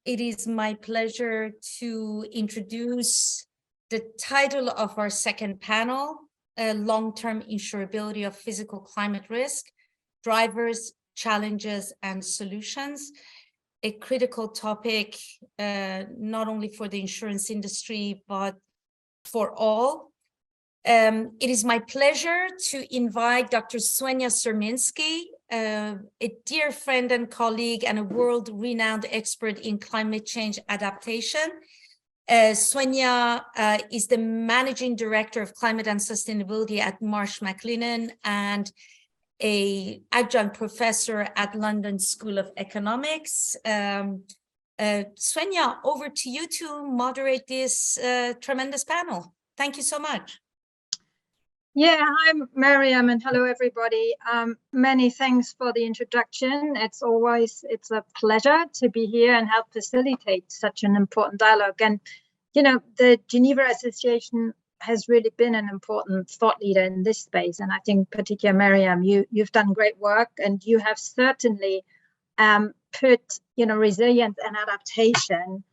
It is my pleasure to introduce the title of our second panel, Long-Term Insurability of Physical Climate Risk, Drivers, Challenges, and Solutions. A critical topic, not only for the insurance industry, but for all. It is my pleasure to invite Dr. Swenja Surminski, a dear friend and colleague and a world-renowned expert in climate change adaptation. Swenja is the Managing Director of Climate and Sustainability at Marsh McLennan and an adjunct professor at London School of Economics. Swenja, over to you to moderate this tremendous panel. Thank you so much. Yeah, hi, Mariam, and hello, everybody. Many thanks for the introduction. It's a pleasure to be here and help facilitate such an important dialogue. And, you know, the Geneva Association has really been an important thought leader in this space. And I think particularly, Mariam, you've done great work, and you have certainly put, you know, resilience and adaptation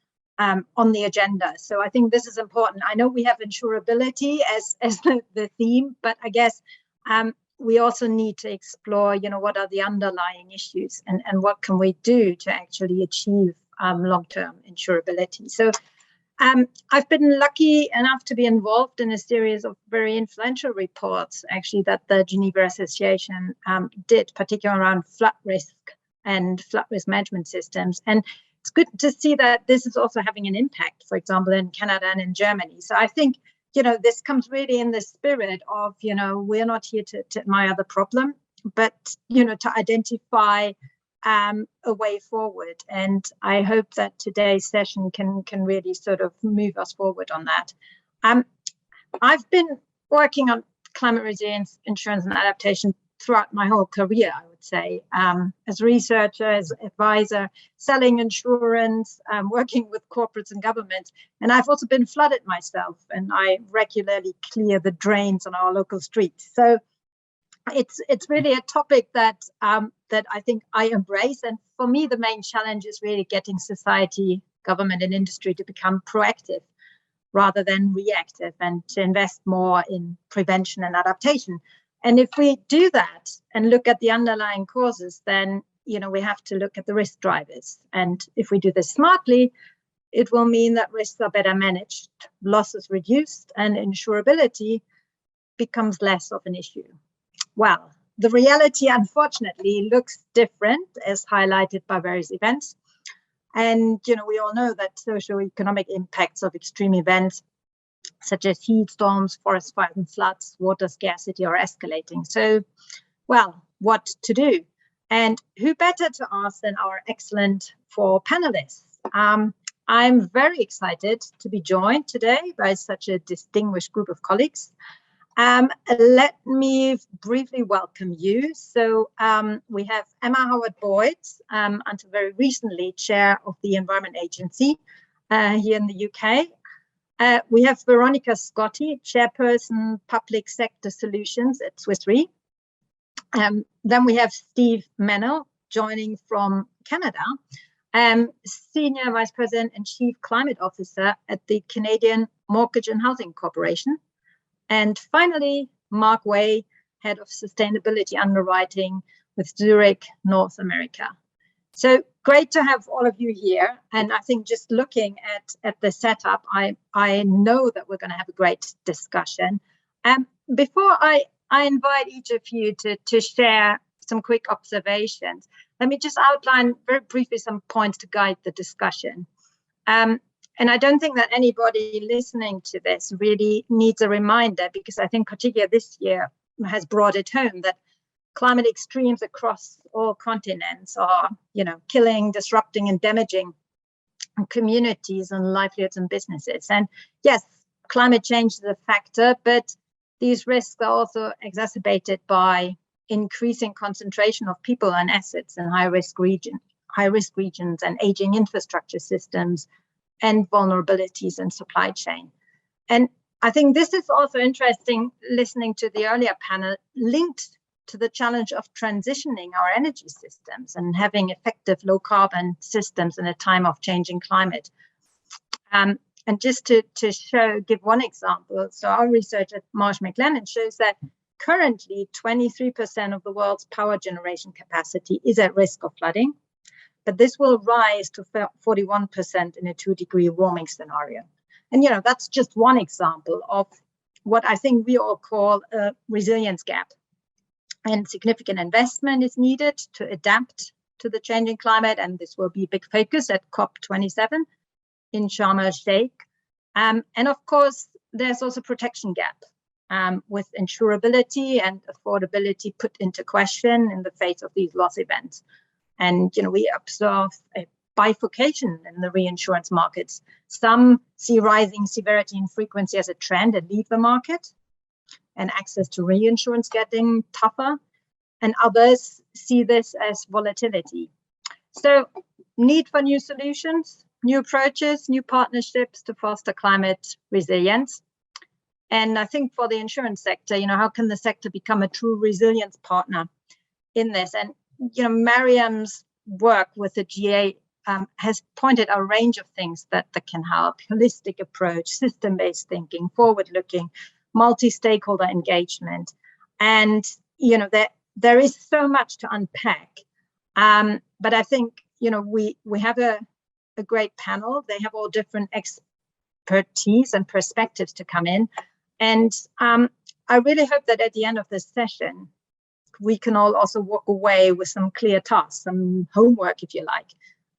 on the agenda. So I think this is important. I know we have insurability as the theme, but I guess we also need to explore, you know, what are the underlying issues and what can we do to actually achieve long-term insurability. So I've been lucky enough to be involved in a series of very influential reports, actually, that the Geneva Association did, particularly around flood risk and flood risk management systems. And it's good to see that this is also having an impact, for example, in Canada and in Germany. So I think, you know, this comes really in the spirit of, you know, we're not here to admire the problem, but, you know, to identify a way forward. And I hope that today's session can really sort of move us forward on that. I've been working on climate resilience, insurance and adaptation throughout my whole career, I would say, as researcher, as advisor, selling insurance, working with corporates and governments. And I've also been flooded myself, and I regularly clear the drains on our local streets. So it's really a topic that I think I embrace. And for me, the main challenge is really getting society, government and industry to become proactive rather than reactive, and to invest more in prevention and adaptation. And if we do that and look at the underlying causes, then, you know, we have to look at the risk drivers. And if we do this smartly, it will mean that risks are better managed, losses reduced, and insurability becomes less of an issue. Well, the reality, unfortunately, looks different, as highlighted by various events. And, you know, we all know that socioeconomic impacts of extreme events such as heat storms, forest fires and floods, water scarcity are escalating. So, well, what to do? And who better to ask than our excellent four panelists? I'm very excited to be joined today by such a distinguished group of colleagues. Let me briefly welcome you. So we have Emma Howard-Boyd, until very recently chair of the Environment Agency here in the UK. We have Veronica Scotti, chairperson, Public Sector Solutions at Swiss Re. Then we have Steve Mennell joining from Canada, Senior Vice President and Chief Climate Officer at the Canadian Mortgage and Housing Corporation. And finally, Mark Way, Head of Sustainability Underwriting with Zurich, North America. So great to have all of you here. And I think just looking at the setup, I know that we're going to have a great discussion. Before I invite each of you to share some quick observations, let me just outline very briefly some points to guide the discussion. And I don't think that anybody listening to this really needs a reminder, because I think particularly this year has brought it home that climate extremes across all continents are, you know, killing, disrupting and damaging communities and livelihoods and businesses. And yes, climate change is a factor, but these risks are also exacerbated by increasing concentration of people and assets in high-risk regions and aging infrastructure systems and vulnerabilities in supply chain. And I think this is also interesting, listening to the earlier panel, linked to the challenge of transitioning our energy systems and having effective low carbon systems in a time of changing climate. And just to give one example, so our research at Marsh McLennan shows that currently 23% of the world's power generation capacity is at risk of flooding, but this will rise to 41% in a 2-degree warming scenario. And, you know, that's just one example of what I think we all call a resilience gap. And significant investment is needed to adapt to the changing climate, and this will be a big focus at COP27 in Sharm el-Sheikh. And of course, there's also protection gap with insurability and affordability put into question in the face of these loss events. And, you know, we observe a bifurcation in the reinsurance markets. Some see rising severity and frequency as a trend and leave the market, and access to reinsurance getting tougher, and others see this as volatility. So need for new solutions, new approaches, new partnerships to foster climate resilience. And I think for the insurance sector, you know, how can the sector become a true resilience partner in this? And, you know, Mariam's work with the GA has pointed out a range of things that can help: holistic approach, system-based thinking, forward-looking, multi-stakeholder engagement. And, you know, there is so much to unpack. But I think, you know, we have a great panel. They have all different expertise and perspectives to come in. And I really hope that at the end of this session, we can all also walk away with some clear tasks, some homework, if you like.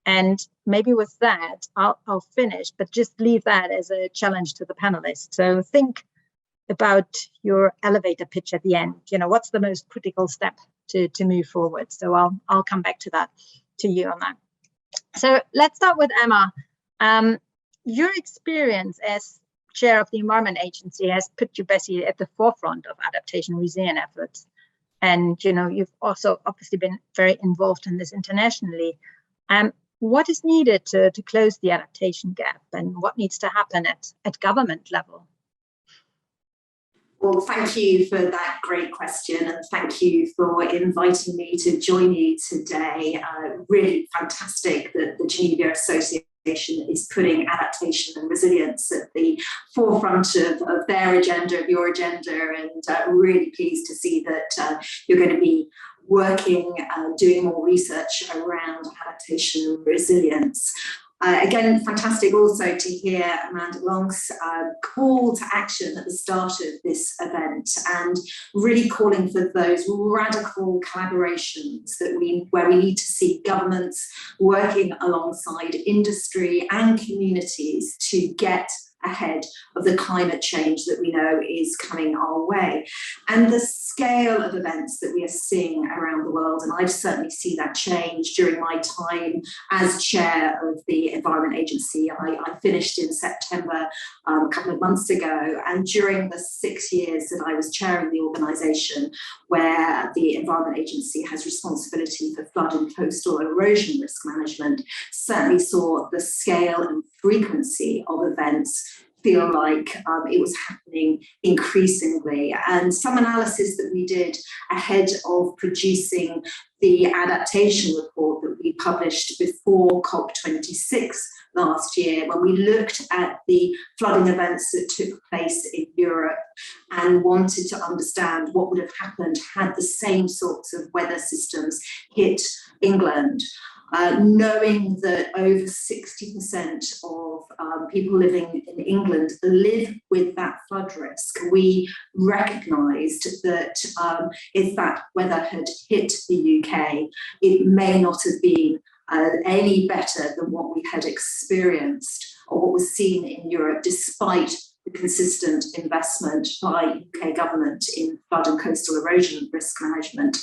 And maybe with that, I'll finish, but just leave that as a challenge to the panelists. So think about your elevator pitch at the end. You know, what's the most critical step to move forward? So I'll come back to that, to you on that. So let's start with Emma. Your experience as chair of the Environment Agency has put you basically at the forefront of adaptation resilient efforts. And, you know, you've also obviously been very involved in this internationally. What is needed to close the adaptation gap, and what needs to happen at government level? Well, thank you for that great question, and thank you for inviting me to join you today. Really fantastic that the Geneva Association is putting adaptation and resilience at the forefront of their agenda, of your agenda, and really pleased to see that you're going to be working, doing more research around adaptation and resilience. Again, fantastic also to hear Amanda Long's call to action at the start of this event, and really calling for those radical collaborations where we need to see governments working alongside industry and communities to get ahead of the climate change that we know is coming our way. And the scale of events that we are seeing around the world, and I've certainly seen that change during my time as chair of the Environment Agency. I finished in September a couple of months ago, and during the 6 years that I was chairing the organisation, where the Environment Agency has responsibility for flood and coastal erosion risk management, certainly saw the scale and frequency of events feel like it was happening increasingly. And some analysis that we did ahead of producing the adaptation report that we published before COP26 last year, when we looked at the flooding events that took place in Europe and wanted to understand what would have happened had the same sorts of weather systems hit England. Knowing that over 60% of people living in England live with that flood risk, we recognised that if that weather had hit the UK, it may not have been any better than what we had experienced or what was seen in Europe, despite the consistent investment by UK government in flood and coastal erosion risk management.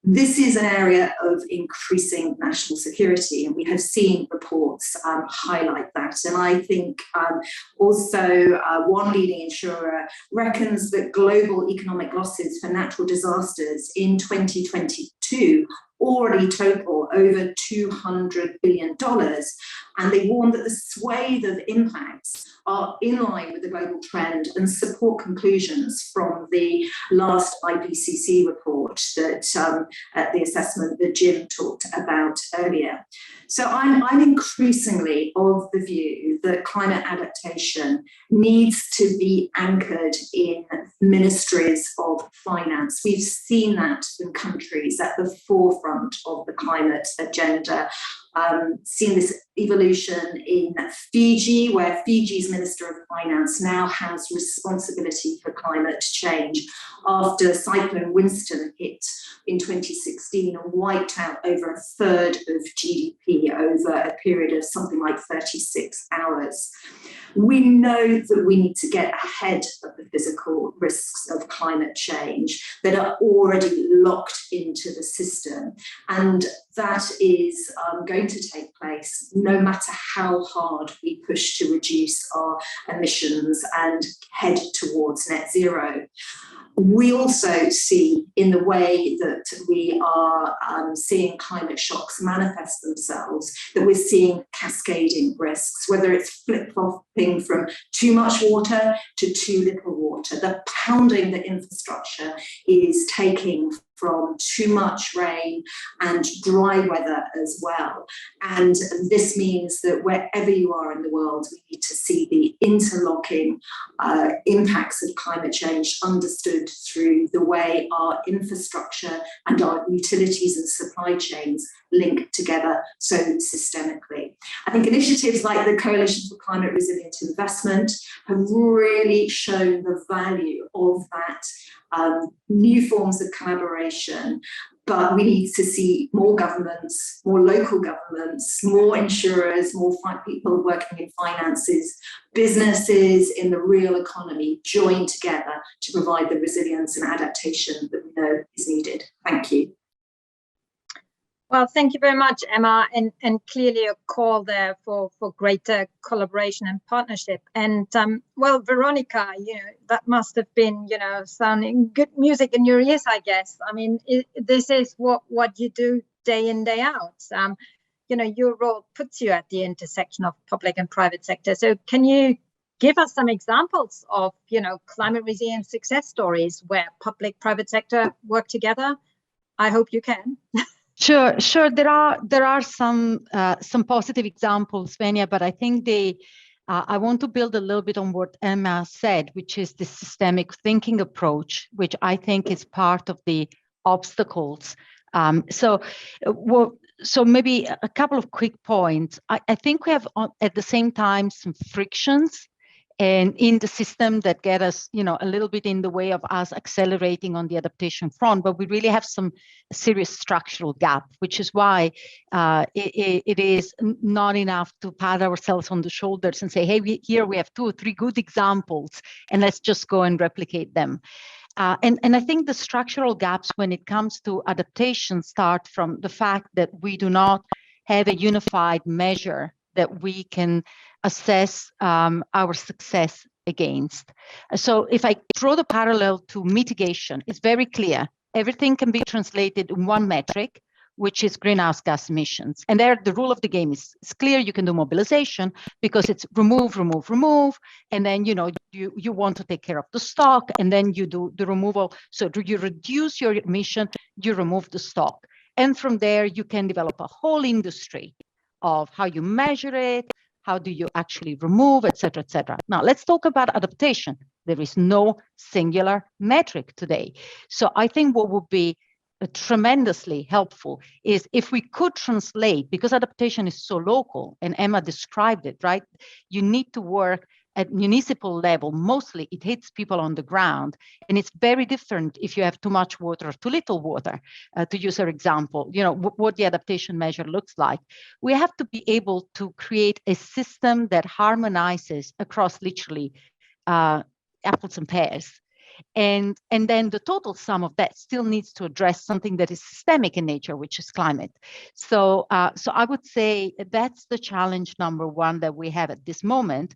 This is an area of increasing national security, and we have seen reports highlight that. And I think also one leading insurer reckons that global economic losses for natural disasters in 2022 already total over $200 billion, And they warn that the swathe of impacts are in line with the global trend and support conclusions from the last IPCC report that the assessment that Jim talked about earlier. So I'm increasingly of the view that climate adaptation needs to be anchored in ministries of finance. We've seen that in countries at the forefront of the climate agenda. Seen this evolution in Fiji, where Fiji's Minister of Finance now has responsibility for climate change after Cyclone Winston hit in 2016 and wiped out over a third of GDP over a period of something like 36 hours. We know that we need to get ahead of the physical risks of climate change that are already locked into the system. And that is going to take place no matter how hard we push to reduce our emissions and head towards net zero. We also see in the way that we are seeing climate shocks manifest themselves, that we're seeing cascading risks, whether it's flip-flopping from too much water to too little water. The pounding that infrastructure is taking from too much rain and dry weather as well. And this means that wherever you are in the world, we need to see the interlocking impacts of climate change understood through the way our infrastructure and our utilities and supply chains link together so systemically. I think initiatives like the Coalition for Climate Resilient Investment have really shown the value of that, new forms of collaboration, but we need to see more governments, more local governments, more insurers, more people working in finances, businesses in the real economy join together to provide the resilience and adaptation that we know is needed. Thank you. Well, thank you very much, Emma, and clearly a call there for greater collaboration and partnership. And well, Veronica, that must have been, sounding good music in your ears, I guess. I mean, this is what you do day in, day out. Your role puts you at the intersection of public and private sector. So can you give us some examples of, climate resilient success stories where public, private sector work together? I hope you can. Sure. There are some positive examples, Swenja, but I think I want to build a little bit on what Emma said, which is the systemic thinking approach, which I think is part of the obstacles. So maybe a couple of quick points. I think we have at the same time some frictions and in the system that get us, a little bit in the way of us accelerating on the adaptation front, but we really have some serious structural gap, which is why it is not enough to pat ourselves on the shoulders and say, hey, here we have 2 or 3 good examples, and let's just go and replicate them. And I think the structural gaps when it comes to adaptation start from the fact that we do not have a unified measure that we can assess our success against. So if I draw the parallel to mitigation, it's very clear. Everything can be translated in one metric, which is greenhouse gas emissions. And there, the rule of the game is clear. You can do mobilization because it's remove, and then you want to take care of the stock, and then you do the removal. So you reduce your emission, you remove the stock, and from there you can develop a whole industry of how you measure it, how do you actually remove, et cetera, et cetera. Now, let's talk about adaptation. There is no singular metric today. So I think what would be tremendously helpful is if we could translate, because adaptation is so local, and Emma described it, right? You need to work at municipal level. Mostly it hits people on the ground, and it's very different if you have too much water or too little water. To use our example, what the adaptation measure looks like. We have to be able to create a system that harmonizes across literally apples and pears. And then the total sum of that still needs to address something that is systemic in nature, which is climate. So I would say that's the challenge number 1 that we have at this moment.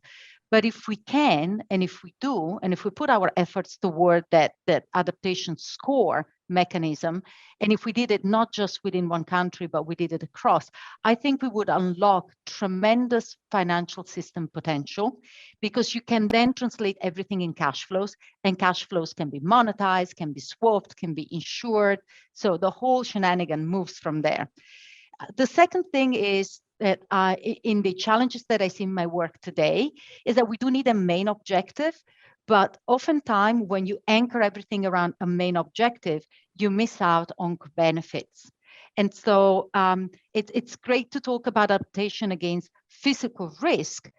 But if we can, and if we do, and if we put our efforts toward that adaptation score mechanism, and if we did it not just within one country, but we did it across, I think we would unlock tremendous financial system potential, because you can then translate everything in cash flows, and cash flows can be monetized, can be swapped, can be insured. So the whole shenanigan moves from there. The second thing is that in the challenges that I see in my work today is that we do need a main objective, but oftentimes when you anchor everything around a main objective, you miss out on benefits. And so it's great to talk about adaptation against physical risk.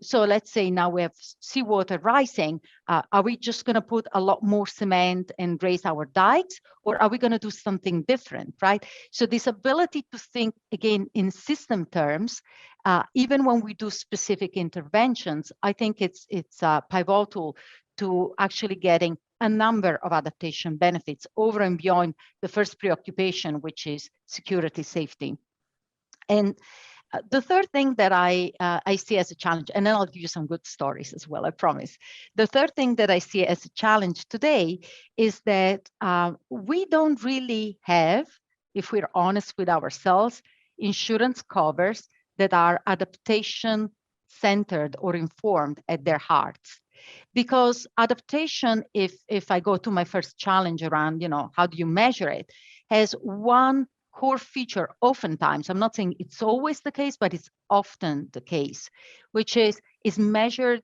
So let's say now we have seawater rising. Are we just going to put a lot more cement and raise our dikes, or are we going to do something different, right? So this ability to think again in system terms, even when we do specific interventions, I think it's pivotal to actually getting a number of adaptation benefits over and beyond the first preoccupation, which is security, safety. And the third thing that I see as a challenge, and then I'll give you some good stories as well, I promise. The third thing that I see as a challenge today is that we don't really have, if we're honest with ourselves, insurance covers that are adaptation centered or informed at their hearts. Because adaptation, if I go to my first challenge around, how do you measure it, has one core feature oftentimes, I'm not saying it's always the case, but it's often the case, which is measured,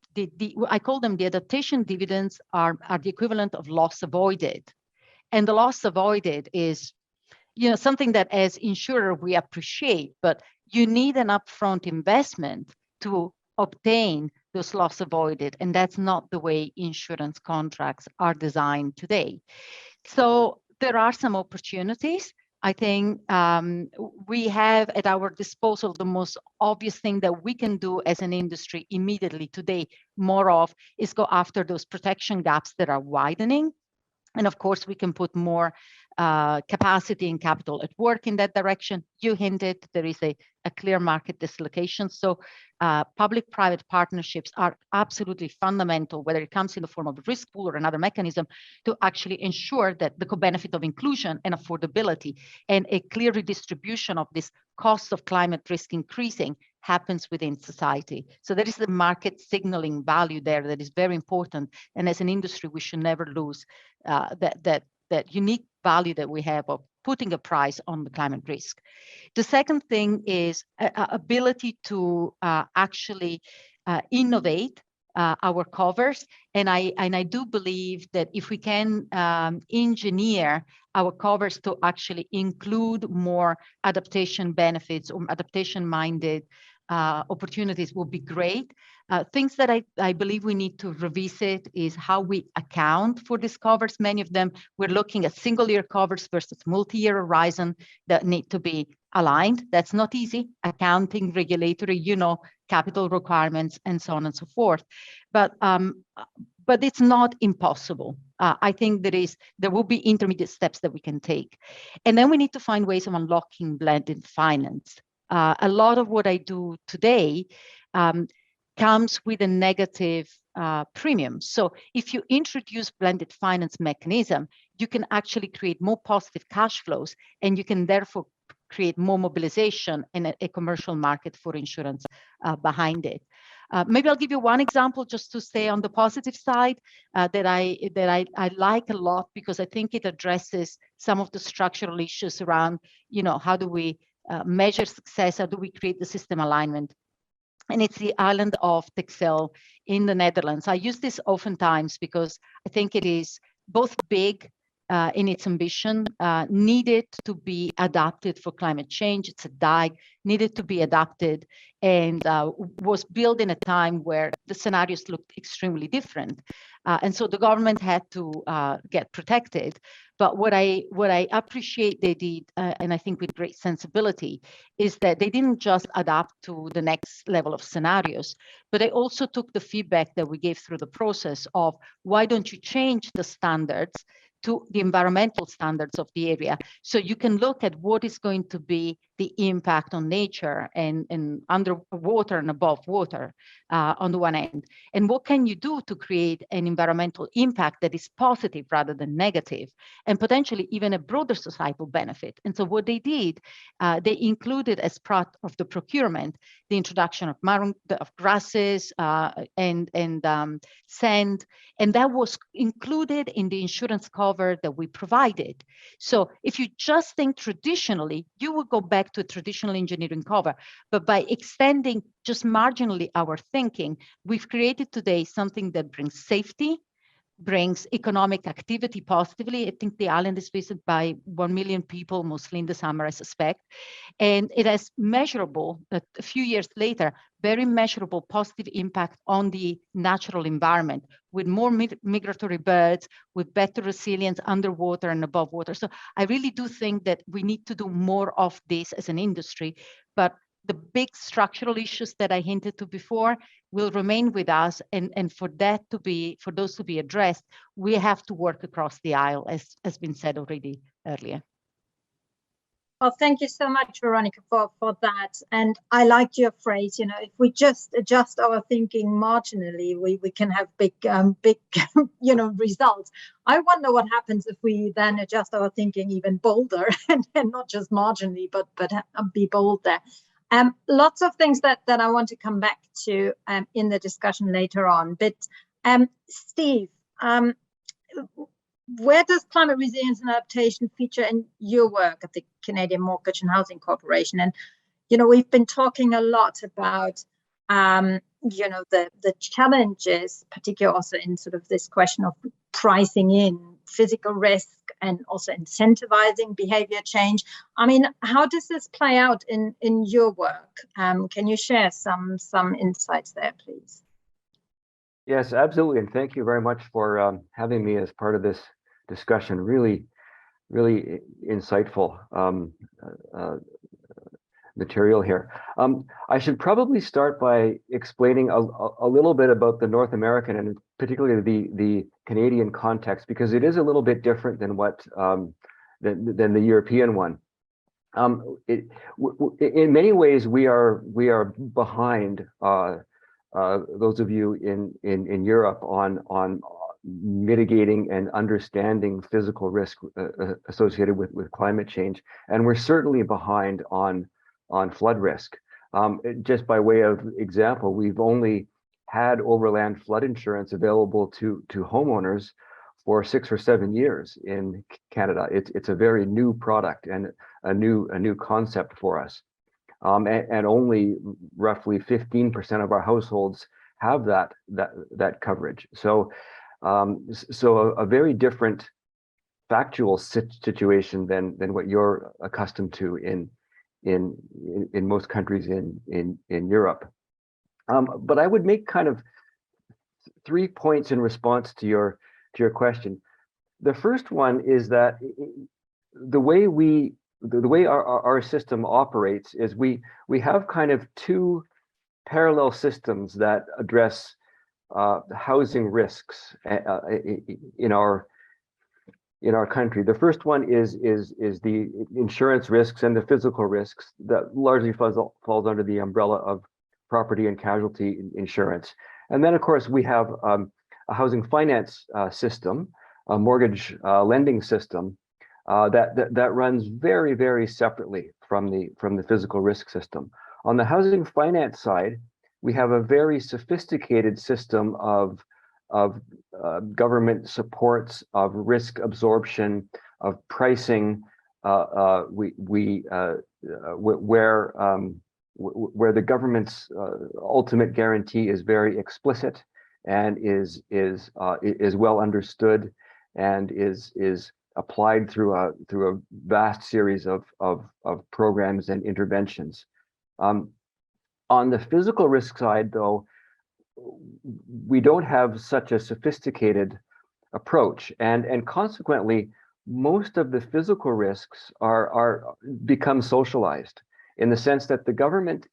I call them the adaptation dividends are the equivalent of loss avoided. And the loss avoided is, something that as insurer we appreciate, but you need an upfront investment to obtain those loss avoided. And that's not the way insurance contracts are designed today. So there are some opportunities. I think we have at our disposal the most obvious thing that we can do as an industry immediately today, more of, is go after those protection gaps that are widening. And of course, we can put more capacity and capital at work in that direction. You hinted there is a clear market dislocation. So public-private partnerships are absolutely fundamental, whether it comes in the form of a risk pool or another mechanism, to actually ensure that the co-benefit of inclusion and affordability and a clear redistribution of this cost of climate risk increasing happens within society. So there is the market signaling value there that is very important. And as an industry, we should never lose that unique value that we have of putting a price on the climate risk. The second thing is ability to actually innovate our covers. And I do believe that if we can engineer our covers to actually include more adaptation benefits or adaptation-minded opportunities will be great. Things that I believe we need to revisit is how we account for these covers. Many of them, we're looking at single-year covers versus multi-year horizon that need to be aligned. That's not easy. Accounting, regulatory, capital requirements, and so on and so forth. But it's not impossible. I think there will be intermediate steps that we can take. And then we need to find ways of unlocking blended finance. A lot of what I do today comes with a negative premium. So if you introduce blended finance mechanism, you can actually create more positive cash flows, and you can therefore create more mobilization and a commercial market for insurance behind it. Maybe I'll give you one example just to stay on the positive side that I like a lot, because I think it addresses some of the structural issues around, how do we measure success? How do we create the system alignment? And it's the island of Texel in the Netherlands. I use this oftentimes because I think it is both big in its ambition, needed to be adapted for climate change. It's a dike, needed to be adapted, and was built in a time where the scenarios looked extremely different. And so the government had to get protected. But what I appreciate they did, and I think with great sensibility, is that they didn't just adapt to the next level of scenarios, but they also took the feedback that we gave through the process of, why don't you change the standards to the environmental standards of the area, so you can look at what is going to be the impact on nature and underwater and above water on the one end. And what can you do to create an environmental impact that is positive rather than negative, and potentially even a broader societal benefit? And so what they did, they included as part of the procurement, the introduction of grasses and sand, and that was included in the insurance cover that we provided. So if you just think traditionally, you would go back to a traditional engineering cover, but by extending just marginally our thinking, we've created today something that brings safety, brings economic activity positively. I think the island is visited by 1 million people, mostly in the summer, I suspect. And it has measurable, a few years later, very measurable positive impact on the natural environment, with more migratory birds, with better resilience underwater and above water. So I really do think that we need to do more of this as an industry, but the big structural issues that I hinted to before will remain with us, and for those to be addressed, we have to work across the aisle, as has been said already earlier. Well, thank you so much, Veronica, for that. And I liked your phrase, you know, if we just adjust our thinking marginally, we can have big, you know, results. I wonder what happens if we then adjust our thinking even bolder and not just marginally, but be bolder. Lots of things that I want to come back to in the discussion later on. But Steve, where does climate resilience and adaptation feature in your work at the Canadian Mortgage and Housing Corporation? And, you know, we've been talking a lot about, you know, the challenges, particularly also in sort of this question of pricing in physical risk and also incentivizing behavior change. I mean, how does this play out in your work? Can you share some insights there, please? Yes, absolutely. And thank you very much for having me as part of this discussion. Really, really insightful material here. I should probably start by explaining a little bit about the North American and particularly the Canadian context, because it is a little bit different than what than the European one. In many ways, we are behind those of you in Europe on mitigating and understanding physical risk associated with climate change, and we're certainly behind on flood risk. Just by way of example, we've only had overland flood insurance available to homeowners for 6 or 7 years in Canada. It's a very new product and a new concept for us. And only roughly 15% of our households have that coverage. So a very different factual situation than what you're accustomed to in most countries in Europe. But I would make kind of 3 points in response to your question. The first one is that the way our system operates is we have kind of 2 parallel systems that address housing risks in our country. The first one is the insurance risks and the physical risks that largely falls under the umbrella of property and casualty insurance. And then, of course, we have a housing finance system, a mortgage lending system that runs very, very separately from the physical risk system. On the housing finance side, we have a very sophisticated system of government supports, of risk absorption, of pricing, where the government's ultimate guarantee is very explicit and is well understood and is applied through a vast series of programs and interventions. On the physical risk side, though, we don't have such a sophisticated approach, and consequently, most of the physical risks become socialized in the sense that the government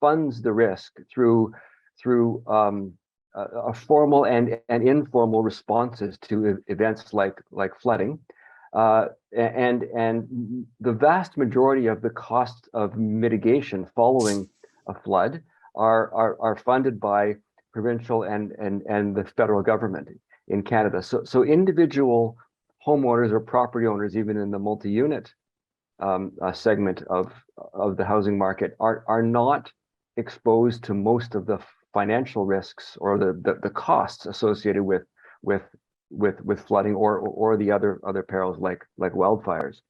funds the risk through a formal and informal responses to events like flooding. And the vast majority of the costs of mitigation following a flood are funded by provincial and the federal government in Canada. So individual homeowners or property owners, even in the multi-unit segment of the housing market, are not exposed to most of the financial risks or the costs associated with flooding or the other perils like wildfires.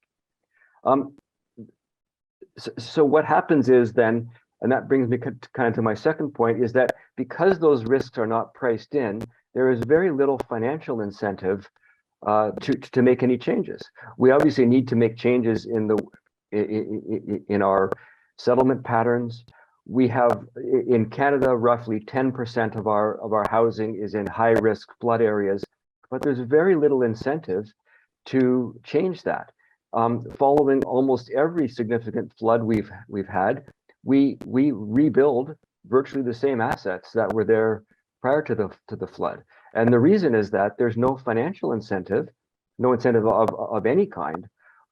So what happens is then, and that brings me kind of to my second point, is that because those risks are not priced in, there is very little financial incentive to make any changes. We obviously need to make changes in our settlement patterns. We have in Canada roughly 10% of our housing is in high risk flood areas, but there's very little incentive to change that. Following almost every significant flood we've had, we rebuild virtually the same assets that were there prior to the flood. And the reason is that there's no financial incentive, no incentive of any kind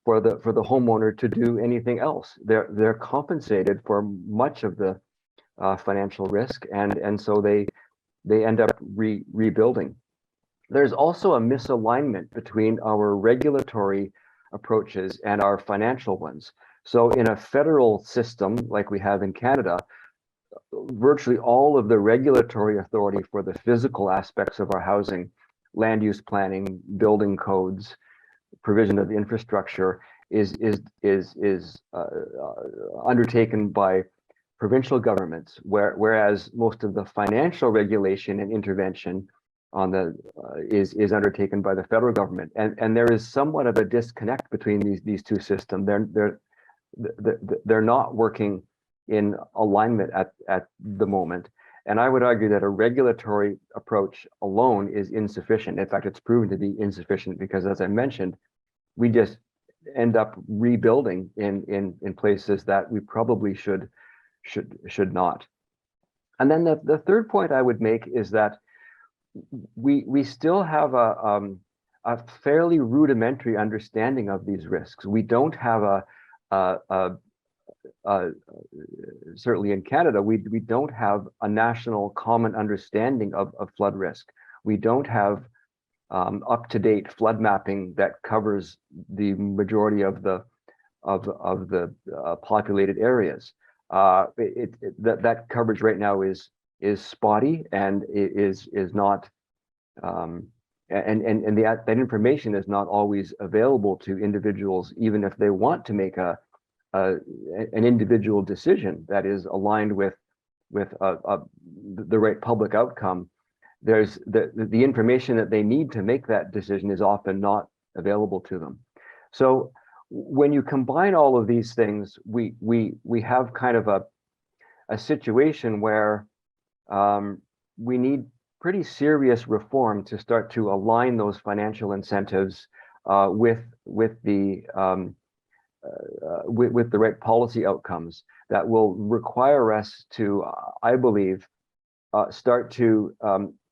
for the homeowner to do anything else. They're compensated for much of the financial risk, and so they end up rebuilding. There's also a misalignment between our regulatory approaches and our financial ones. So in a federal system like we have in Canada, virtually all of the regulatory authority for the physical aspects of our housing, land use planning, building codes, provision of infrastructure is undertaken by provincial governments, whereas most of the financial regulation and intervention on the is undertaken by the federal government, and there is somewhat of a disconnect between these two systems. They're not working in alignment at the moment, and I would argue that a regulatory approach alone is insufficient. In fact, it's proven to be insufficient because, as I mentioned, we just end up rebuilding in places that we probably should not. And then the third point I would make is that we still have a fairly rudimentary understanding of these risks. We don't have certainly in Canada, we don't have a national common understanding of flood risk. We don't have up-to-date flood mapping that covers the majority of the populated areas. That coverage right now is spotty and is not, and that information is not always available to individuals, even if they want to make an individual decision that is aligned with the right public outcome. There's the information that they need to make that decision is often not available to them. So when you combine all of these things, we have kind of a situation where we need pretty serious reform to start to align those financial incentives with the right policy outcomes that will require us to, I believe, start to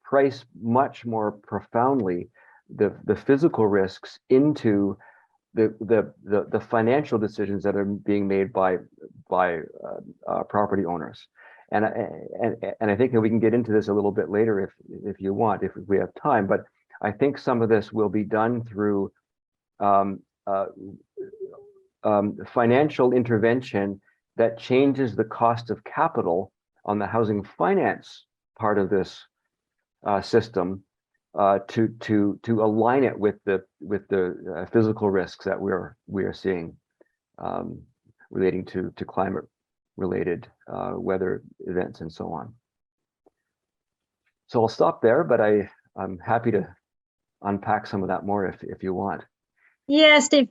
price much more profoundly the physical risks into the financial decisions that are being made by property owners. And I think that we can get into this a little bit later if you want, if we have time. But I think some of this will be done through financial intervention that changes the cost of capital on the housing finance part of this system to align it with the physical risks that we are seeing relating to climate related weather events and so on. So I'll stop there, but I'm happy to unpack some of that more if you want. Yeah, Steve,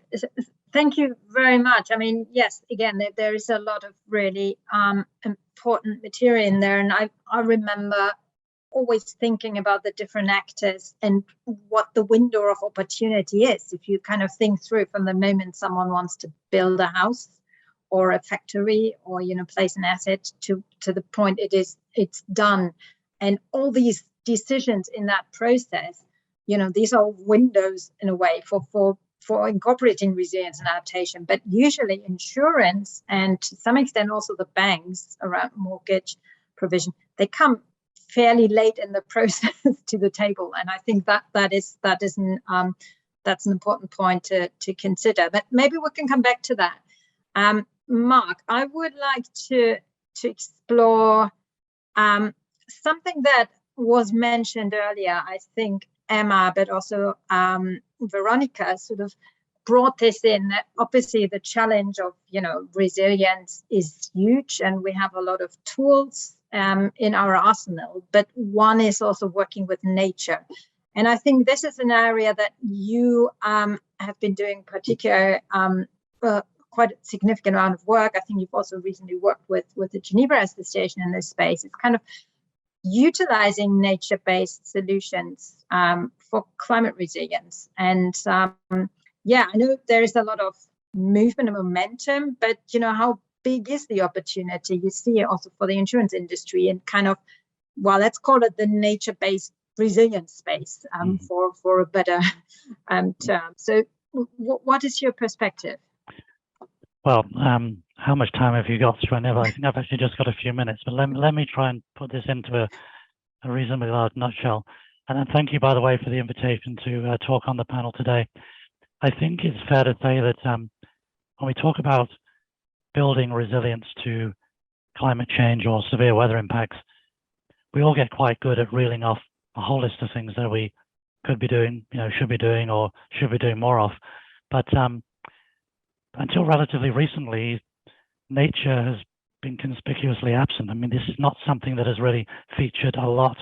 thank you very much. I mean, yes, again, there is a lot of really important material in there, and I remember always thinking about the different actors and what the window of opportunity is. If you kind of think through from the moment someone wants to build a house or a factory or, you know, place an asset to the point it's done, and all these decisions in that process, you know, these are windows in a way for for incorporating resilience and adaptation, but usually insurance and to some extent also the banks around mortgage provision, they come fairly late in the process to the table, and I think that's an important point to consider. But maybe we can come back to that. Mark, I would like to explore something that was mentioned earlier. I think Emma, but also Veronica sort of brought this in. That obviously the challenge of resilience is huge, and we have a lot of tools in our arsenal, but one is also working with nature. And I think this is an area that you have been doing particular quite a significant amount of work. I think you've also recently worked with the Geneva Association in this space. It's kind of utilizing nature-based solutions for climate resilience. And I know there is a lot of movement and momentum, but how big is the opportunity you see also for the insurance industry and kind of, well, let's call it the nature-based resilience space for a better term. So what is your perspective? Well, how much time have you got, Swenja? I think I've actually just got a few minutes, but let me try and put this into a reasonably large nutshell. And then thank you, by the way, for the invitation to talk on the panel today. I think it's fair to say that when we talk about building resilience to climate change or severe weather impacts, we all get quite good at reeling off a whole list of things that we could be doing, should be doing, or should be doing more of. But until relatively recently, nature has been conspicuously absent. I mean, this is not something that has really featured a lot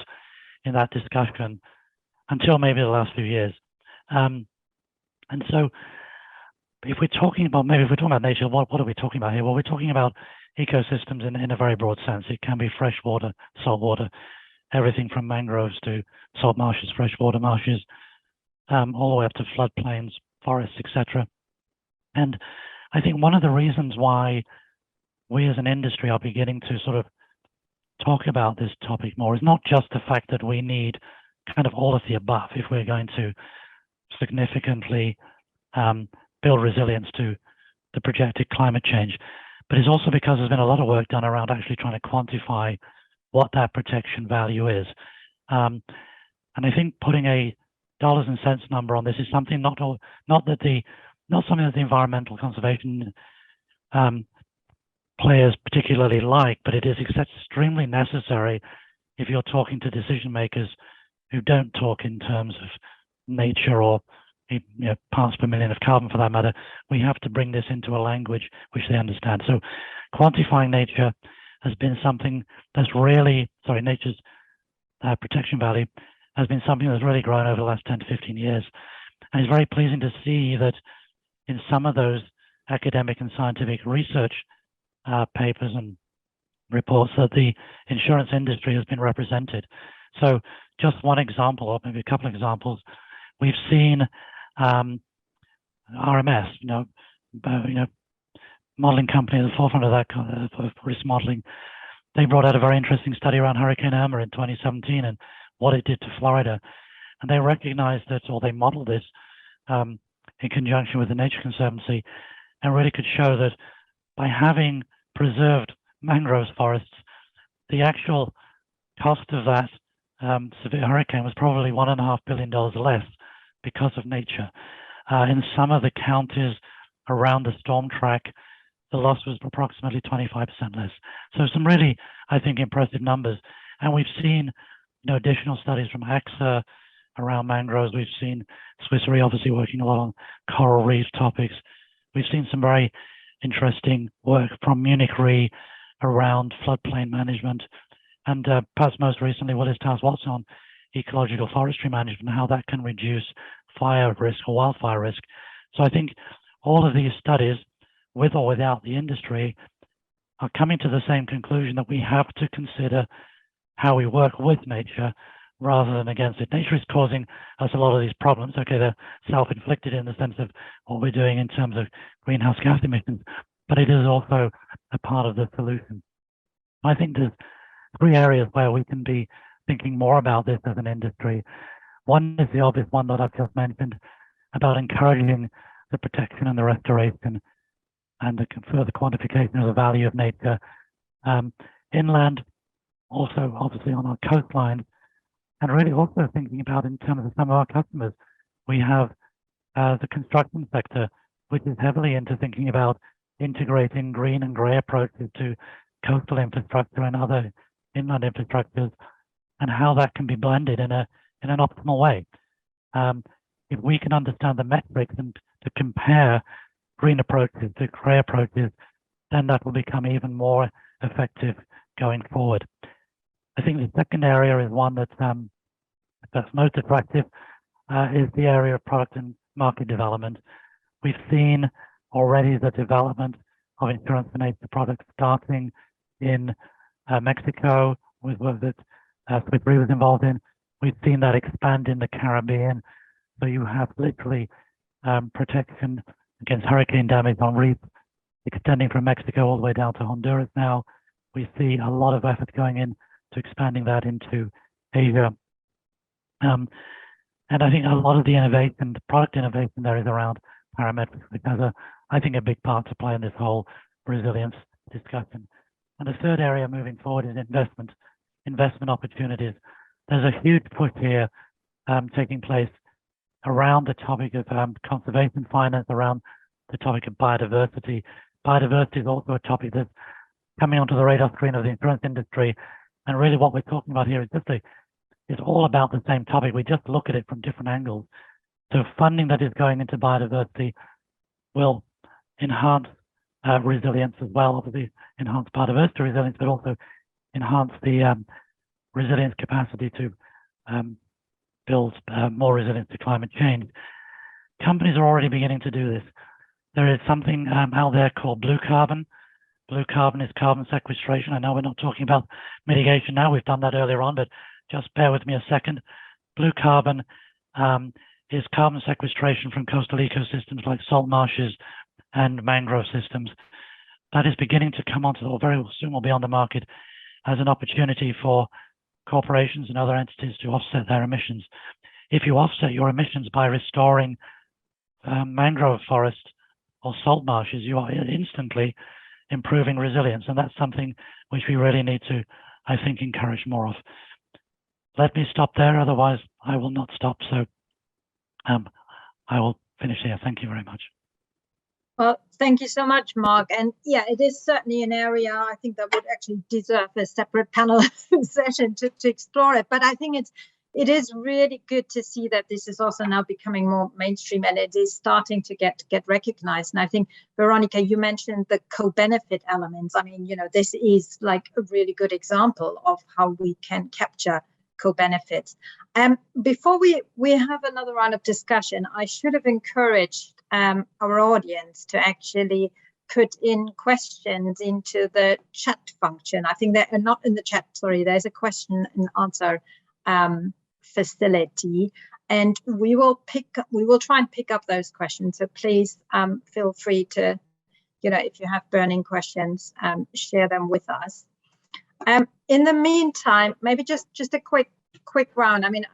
in that discussion until maybe the last few years. And so if we're talking about nature, what are we talking about here? Well, we're talking about ecosystems in a very broad sense. It can be freshwater, saltwater, everything from mangroves to salt marshes, freshwater marshes, all the way up to floodplains, forests, etc. And I think one of the reasons why we as an industry are beginning to sort of talk about this topic more is not just the fact that we need kind of all of the above if we're going to significantly build resilience to the projected climate change, but it's also because there's been a lot of work done around actually trying to quantify what that protection value is. And I think putting a dollars and cents number on this is something not something that the environmental conservation players particularly like, but it is extremely necessary if you're talking to decision makers who don't talk in terms of nature or parts per million of carbon for that matter. We have to bring this into a language which they understand. So quantifying nature has been something that's really, nature's protection value has been something that's really grown over the last 10 to 15 years. And it's very pleasing to see that in some of those academic and scientific research papers and reports that the insurance industry has been represented. So just one example, or maybe a couple of examples, we've seen RMS, modeling company at the forefront of that of risk modeling. They brought out a very interesting study around Hurricane Irma in 2017 and what it did to Florida. And they recognized that, or they modeled this in conjunction with the Nature Conservancy, and really could show that by having preserved mangrove forests, the actual cost of that severe hurricane was probably $1.5 billion less because of nature. In some of the counties around the storm track, the loss was approximately 25% less. So some really, I think, impressive numbers. And we've seen additional studies from AXA around mangroves. We've seen Swiss Re obviously working a lot on coral reef topics. We've seen some very interesting work from Munich Re around floodplain management. And perhaps most recently, Willis Towers Watson on ecological forestry management, how that can reduce fire risk or wildfire risk. So I think all of these studies, with or without the industry, are coming to the same conclusion that we have to consider how we work with nature rather than against it. Nature is causing us a lot of these problems. Okay, they're self-inflicted in the sense of what we're doing in terms of greenhouse gas emissions, but it is also a part of the solution. I think there's three areas where we can be thinking more about this as an industry. One is the obvious one that I've just mentioned, about encouraging the protection and the restoration and the further quantification of the value of nature. Inland, also obviously on our coastline, and really also thinking about in terms of some of our customers. We have the construction sector, which is heavily into thinking about integrating green and grey approaches to coastal infrastructure and other inland infrastructures, and how that can be blended in an optimal way. If we can understand the metrics and to compare green approaches to grey approaches, then that will become even more effective going forward. I think the second area is one that's most attractive, is the area of product and market development. We've seen already the development of insurance for nature products starting in Mexico with work that Swiss Re was involved in. We've seen that expand in the Caribbean. So you have literally protection against hurricane damage on reefs extending from Mexico all the way down to Honduras now. We see a lot of effort going in to expanding that into Asia. And I think a lot of the innovation, the product innovation there is around parametrics, which has I think a big part to play in this whole resilience discussion. And the third area moving forward is investment opportunities. There's a huge push here taking place around the topic of conservation finance, around the topic of biodiversity. Biodiversity is also a topic that's coming onto the radar screen of the insurance industry. And really what we're talking about here is it's all about the same topic. We just look at it from different angles. So funding that is going into biodiversity will enhance resilience as well, obviously enhance biodiversity resilience, but also enhance the resilience capacity to build more resilience to climate change. Companies are already beginning to do this. There is something out there called blue carbon. Blue carbon is carbon sequestration. I know we're not talking about mitigation now. We've done that earlier on, but just bear with me a second. Blue carbon is carbon sequestration from coastal ecosystems like salt marshes and mangrove systems. That is beginning to come onto, or very soon will be on the market as an opportunity for corporations and other entities to offset their emissions. If you offset your emissions by restoring mangrove forests or salt marshes, you are instantly improving resilience. And that's something which we really need to, I think, encourage more of. Let me stop there, otherwise I will not stop. So I will finish here. Thank you very much. Well, thank you so much, Mark. And yeah, it is certainly an area I think that would actually deserve a separate panel session to explore it. But I think it is really good to see that this is also now becoming more mainstream and it is starting to get recognized. And I think, Veronica, you mentioned the co-benefit elements. I mean, you know, this is like a really good example of how we can capture co-benefits. Before we have another round of discussion, I should have encouraged our audience to actually put in questions into the chat function. I think that not in the chat, sorry, there's a question and answer facility, and we will try and pick up those questions. So please feel free to, you know, if you have burning questions, share them with us. In the meantime, maybe just a quick round. I mean,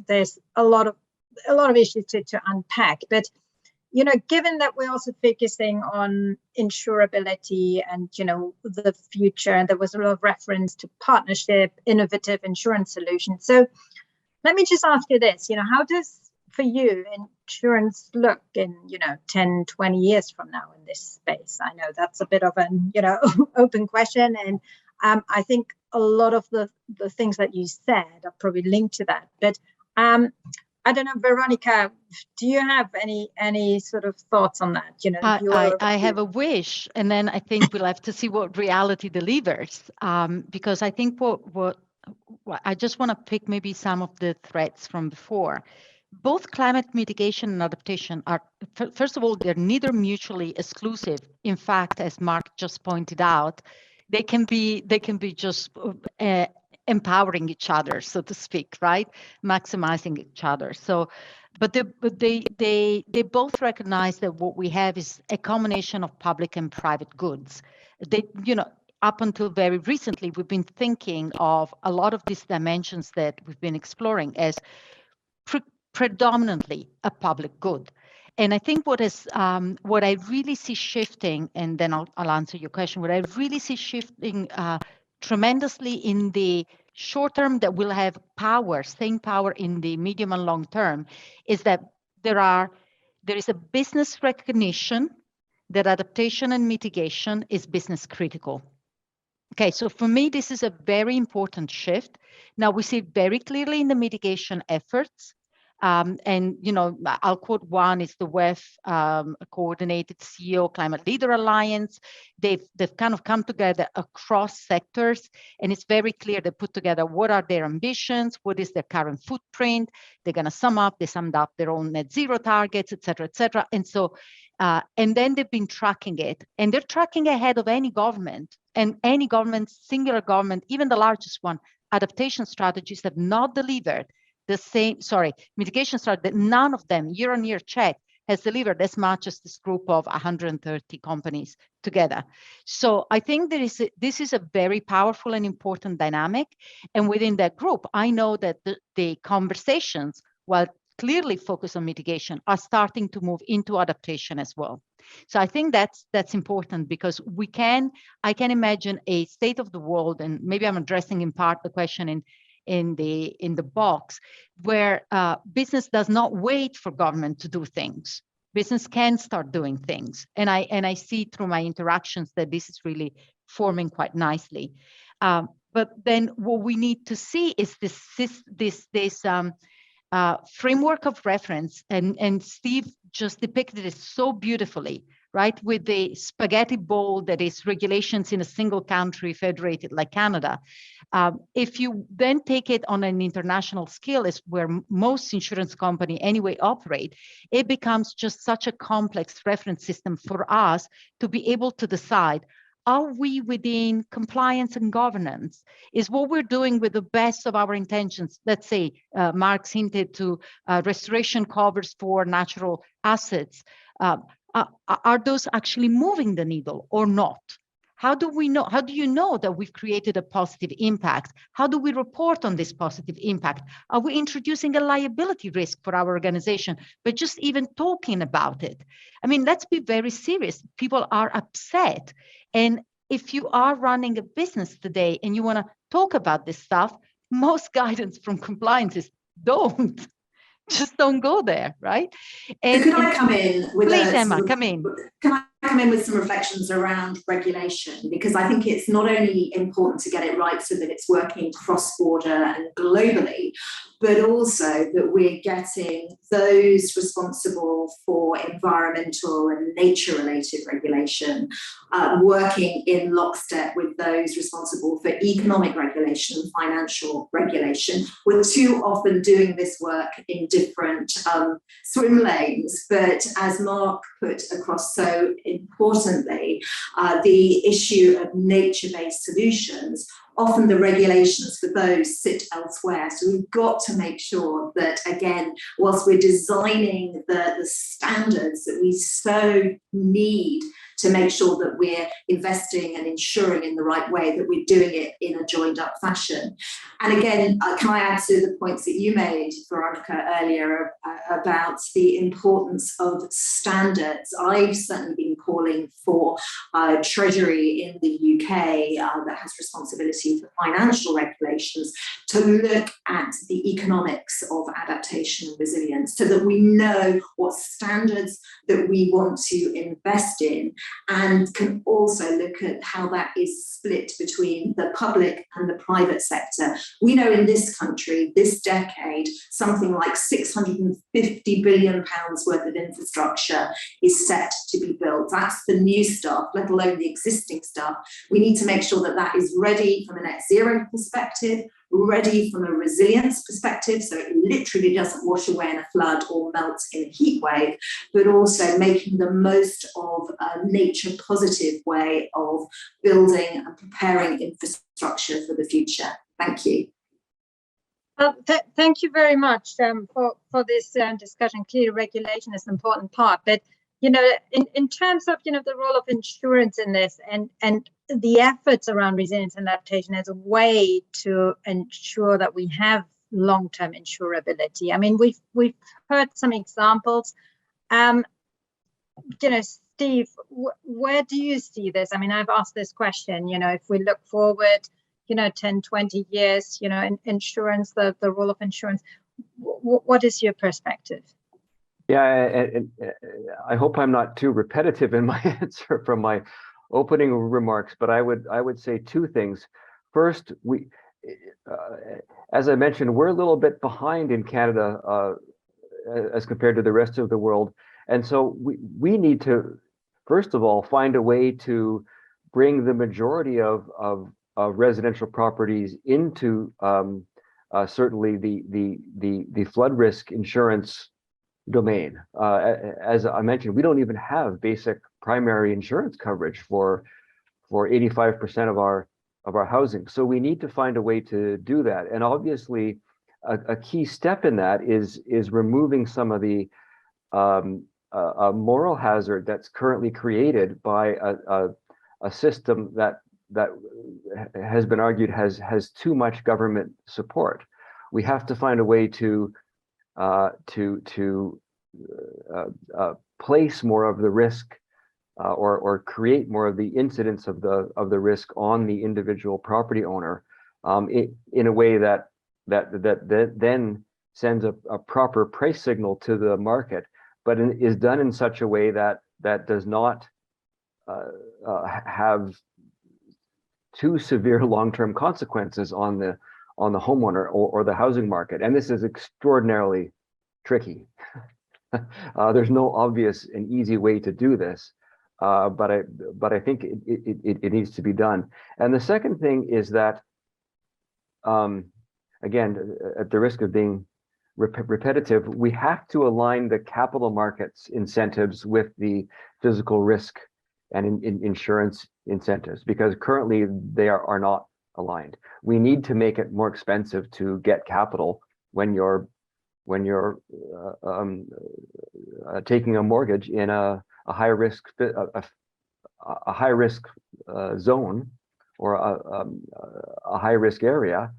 there's a lot of issues to unpack, but you know, given that we're also focusing on insurability and, you know, the future, and there was a lot of reference to partnership, innovative insurance solutions. So let me just ask you this, you know, how does, for you, insurance look in, you know, 10, 20 years from now in this space? I know that's a bit of an, you know, open question. And I think a lot of the things that you said are probably linked to that. But I don't know, Veronica, do you have any sort of thoughts on that? You know, I have a wish, and then I think we'll have to see what reality delivers. Because I think what I just want to pick maybe some of the threads from before. Both climate mitigation and adaptation are, first of all, they're neither mutually exclusive. In fact, as Mark just pointed out, they can be just empowering each other, so to speak, right? Maximizing each other. So, but they both recognize that what we have is a combination of public and private goods. They, you know, up until very recently, we've been thinking of a lot of these dimensions that we've been exploring as predominantly a public good. And I think what I really see shifting, and then I'll answer your question, what I really see shifting tremendously in the short term that will have staying power in the medium and long term, is that there is a business recognition that adaptation and mitigation is business critical. Okay, so for me, this is a very important shift. Now we see it very clearly in the mitigation efforts. And, you know, I'll quote one, is the WEF Coordinated CEO Climate Leader Alliance. They've kind of come together across sectors, and it's very clear they put together what are their ambitions, what is their current footprint. They're going to they summed up their own net zero targets, et cetera, et cetera. And so, and then they've been tracking it, and they're tracking ahead of any government, and any government, singular government, even the largest one. Adaptation strategies have not delivered mitigation strategy, that none of them year-on-year check has delivered as much as this group of 130 companies together. So I think this is a very powerful and important dynamic. And within that group, I know that the conversations, while clearly focused on mitigation, are starting to move into adaptation as well. So I think that's important, because I can imagine a state of the world, and maybe I'm addressing in part the question in the box, where business does not wait for government to do things. Business can start doing things, and I see through my interactions that this is really forming quite nicely. But then what we need to see is this framework of reference, and Steve just depicted it so beautifully, right? With the spaghetti bowl that is regulations in a single country federated like Canada. If you then take it on an international scale, is where most insurance companies anyway operate, it becomes just such a complex reference system for us to be able to decide, are we within compliance and governance? Is what we're doing with the best of our intentions? Let's say Mark's hinted to restoration covers for natural assets. Are those actually moving the needle or not? How do we know? How do you know that we've created a positive impact? How do we report on this positive impact? Are we introducing a liability risk for our organization, but just even talking about it? I mean, let's be very serious. People are upset. And if you are running a business today and you want to talk about this stuff, most guidance from compliance is don't. Just don't go there, right? And can I come in with please, Emma, come in. Can I come in with some reflections around regulation? Because I think it's not only important to get it right so that it's working cross-border and globally, but also that we're getting those responsible for environmental and nature-related regulation working in lockstep with those responsible for economic regulation and financial regulation. We're too often doing this work in different swim lanes, but as Mark put across so importantly, the issue of nature-based solutions, often the regulations for those sit elsewhere. So we've got to make sure that, again, whilst we're designing the standards that we so need to make sure that we're investing and insuring in the right way, that we're doing it in a joined up fashion. And again, can I add to the points that you made, Veronica, earlier about the importance of standards? I've certainly been calling for Treasury in the UK that has responsibility for financial regulations to look at the economics of adaptation and resilience so that we know what standards that we want to invest in, and can also look at how that is split between the public and the private sector. We know in this country, this decade, something like £650 billion worth of infrastructure is set to be built. That's the new stuff, let alone the existing stuff. We need to make sure that that is ready from a net zero perspective, ready from a resilience perspective, so it literally doesn't wash away in a flood or melt in a heat wave, but also making the most of a nature positive way of building and preparing infrastructure for the future. Thank you. Thank you very much for this discussion. Clearly, regulation is an important part, but in terms of the role of insurance in this and the efforts around resilience and adaptation as a way to ensure that we have long-term insurability. I mean, we've heard some examples Steve, where do you see this? I mean, I've asked this question, if we look forward, 10, 20 years, in insurance, the role of insurance, what is your perspective? Yeah, and I hope I'm not too repetitive in my answer from my opening remarks, but I would say two things. First, as I mentioned, we're a little bit behind in Canada as compared to the rest of the world, and so we need to, first of all, find a way to bring the majority of residential properties into certainly the flood risk insurance domain. As I mentioned, we don't even have basic primary insurance coverage for 85% of our housing. So we need to find a way to do that. And obviously, a key step in that is removing some of the moral hazard that's currently created by a system that has been argued has too much government support. We have to find a way to place more of the risk or create more of the incidence of the risk on the individual property owner in a way that then sends a proper price signal to the market, but is done in such a way that does not have too severe long-term consequences on the homeowner or the housing market. And this is extraordinarily tricky. There's no obvious and easy way to do this, but I think it needs to be done. And the second thing is that, again, at the risk of being repetitive, we have to align the capital markets incentives with the physical risk and insurance incentives, because currently they are not aligned. We need to make it more expensive to get capital when you're taking a mortgage in a high risk zone or a high risk area,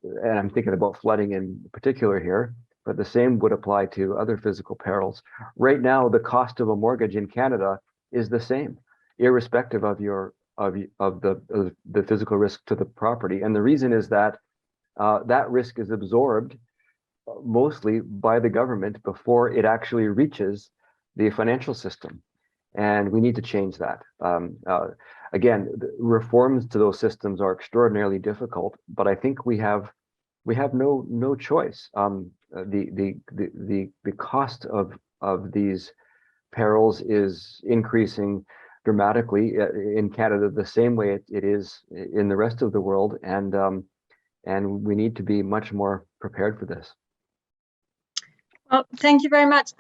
and I'm thinking about flooding in particular here, but the same would apply to other physical perils. Right now, the cost of a mortgage in Canada is the same, irrespective of the physical risk to the property, and the reason is that that risk is absorbed mostly by the government before it actually reaches the financial system, and we need to change that. Again, reforms to those systems are extraordinarily difficult, but I think we have no choice. The cost of these perils is increasing dramatically in Canada the same way it is in the rest of the world, and we need to be much more prepared for this. Well, thank you very much.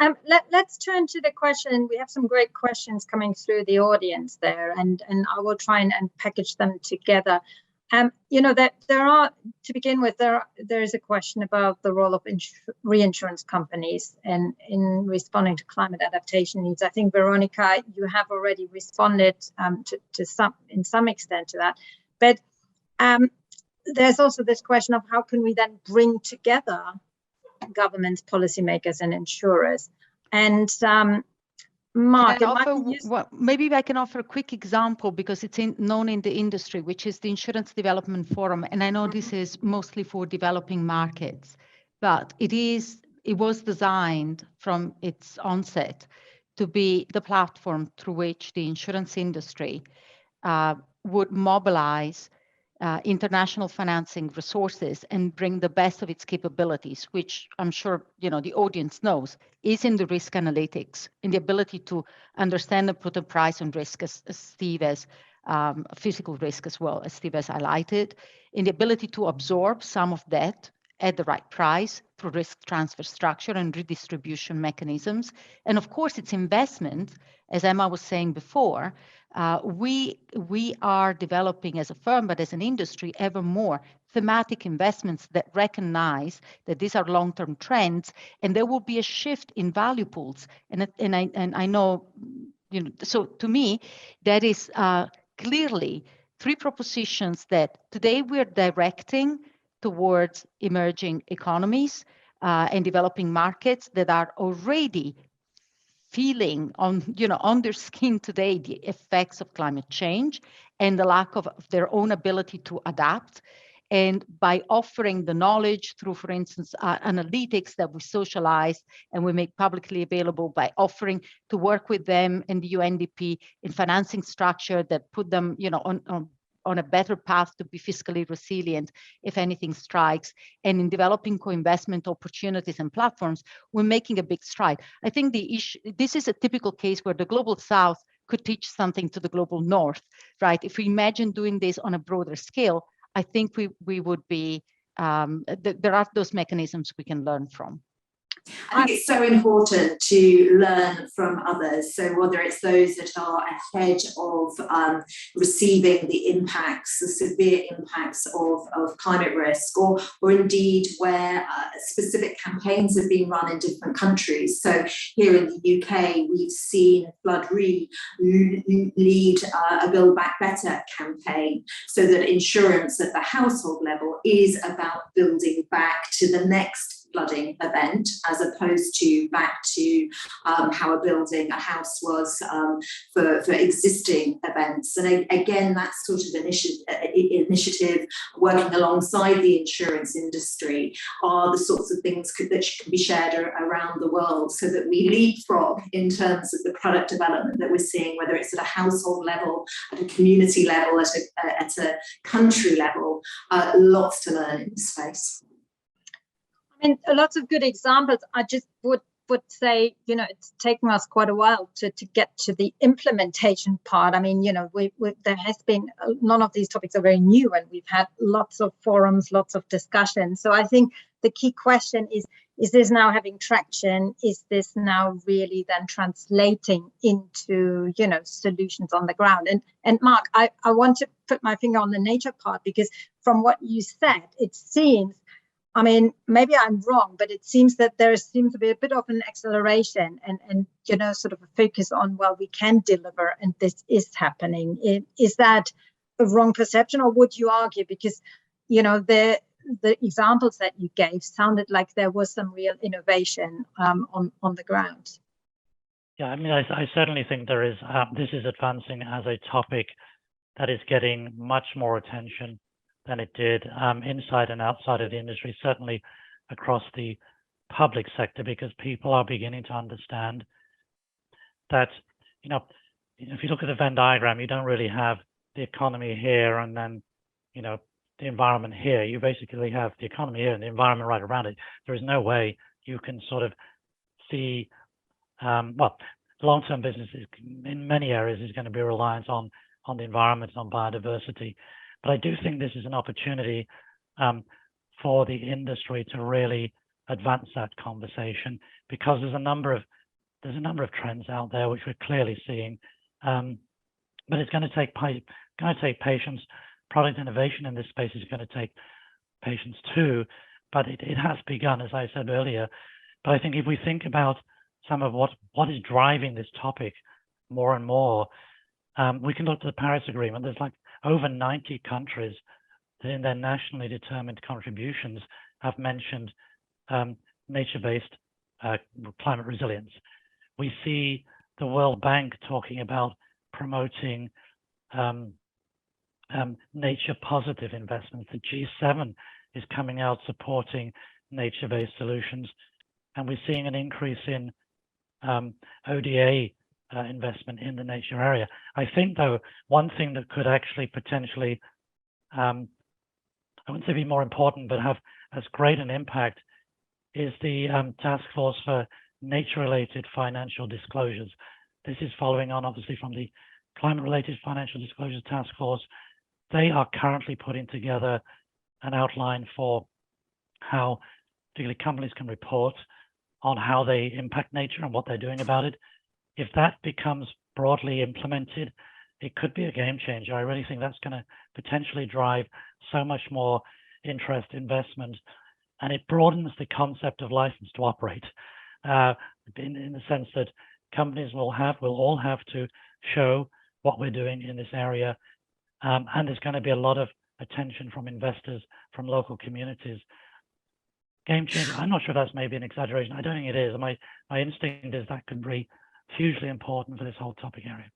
Let's turn to the question. We have some great questions coming through the audience there, and I will try and package them together. That there are, to begin with, there is a question about the role of reinsurance companies and in responding to climate adaptation needs. I think, Veronica, you have already responded to some extent to that, but there's also this question of how can we then bring together governments, policymakers, and insurers. And Mark, maybe I can offer a quick example because it's known in the industry, which is the Insurance Development Forum. And I know this is mostly for developing markets, but it was designed from its onset to be the platform through which the insurance industry would mobilize international financing resources and bring the best of its capabilities, which I'm sure the audience knows is in the risk analytics, in the ability to understand and put a price on risk, as Steve has physical risk as well, as Steve has highlighted, in the ability to absorb some of that at the right price through risk transfer structure and redistribution mechanisms. And of course, it's investment, as Emma was saying before. We are developing as a firm, but as an industry, ever more thematic investments that recognize that these are long-term trends, and there will be a shift in value pools. And I know, so to me, that is clearly three propositions that today we're directing towards emerging economies and developing markets that are already feeling on, on their skin today, the effects of climate change and the lack of their own ability to adapt. And by offering the knowledge through, for instance, analytics that we socialize and we make publicly available, by offering to work with them in the UNDP in financing structure that put them, on a better path to be fiscally resilient if anything strikes, and in developing co-investment opportunities and platforms, we're making a big stride. I think this is a typical case where the global South could teach something to the global North, right? If we imagine doing this on a broader scale, I think we would be, there are those mechanisms we can learn from. I think it's so important to learn from others. So whether it's those that are ahead of receiving the impacts, the severe impacts of climate risk, or indeed where specific campaigns have been run in different countries. So here in the UK, we've seen Flood Re lead a Build Back Better campaign, so that insurance at the household level is about building back to the next flooding event, as opposed to back to how a house was for existing events. And again, that sort of initiative working alongside the insurance industry are the sorts of things that can be shared around the world, so that we leapfrog in terms of the product development that we're seeing, whether it's at a household level, at a community level, at a country level. Lots to learn in this space. I mean, lots of good examples. I just would say, it's taken us quite a while to get to the implementation part. I mean, there has been, none of these topics are very new, and we've had lots of forums, lots of discussions. So I think the key question is this now having traction? Is this now really then translating into, solutions on the ground? And Mark, I want to put my finger on the nature part, because from what you said, it seems, I mean, maybe I'm wrong, but it seems that there seems to be a bit of an acceleration and sort of a focus on, well, we can deliver, and this is happening. Is that a wrong perception, or would you argue, because, the examples that you gave sounded like there was some real innovation on the ground? Yeah, I mean, I certainly think there is. This is advancing as a topic that is getting much more attention than it did inside and outside of the industry, certainly across the public sector, because people are beginning to understand that, if you look at the Venn diagram, you don't really have the economy here and then, the environment here. You basically have the economy here and the environment right around it. There is no way you can sort of see, long-term businesses in many areas is going to be reliant on the environment, on biodiversity. But I do think this is an opportunity for the industry to really advance that conversation, because there's a number of trends out there which we're clearly seeing, but it's going to take patience. Product innovation in this space is going to take patience too, but it has begun, as I said earlier. But I think if we think about some of what is driving this topic more and more, we can look to the Paris Agreement. There's like over 90 countries that in their nationally determined contributions have mentioned nature-based climate resilience. We see the World Bank talking about promoting nature-positive investments. The G7 is coming out supporting nature-based solutions, and we're seeing an increase in ODA investment in the nature area. I think, though, one thing that could actually potentially, I wouldn't say be more important, but have as great an impact is the Task Force for Nature-Related Financial Disclosures. This is following on, obviously, from the Climate-Related Financial Disclosures Task Force. They are currently putting together an outline for how particularly companies can report on how they impact nature and what they're doing about it. If that becomes broadly implemented, it could be a game changer. I really think that's going to potentially drive so much more interest, investment, and it broadens the concept of license to operate in the sense that companies will all have to show what we're doing in this area. And there's going to be a lot of attention from investors, from local communities. Game changer. I'm not sure that's maybe an exaggeration. I don't think it is. My instinct is that could be hugely important for this whole topic area.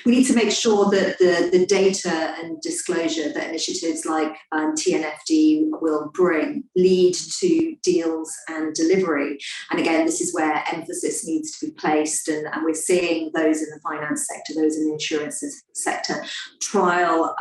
We need to make sure that the data and disclosure that initiatives like TNFD will bring lead to deals and delivery. And again, this is where emphasis needs to be placed. And we're seeing those in the finance sector, those in the insurance sector, trial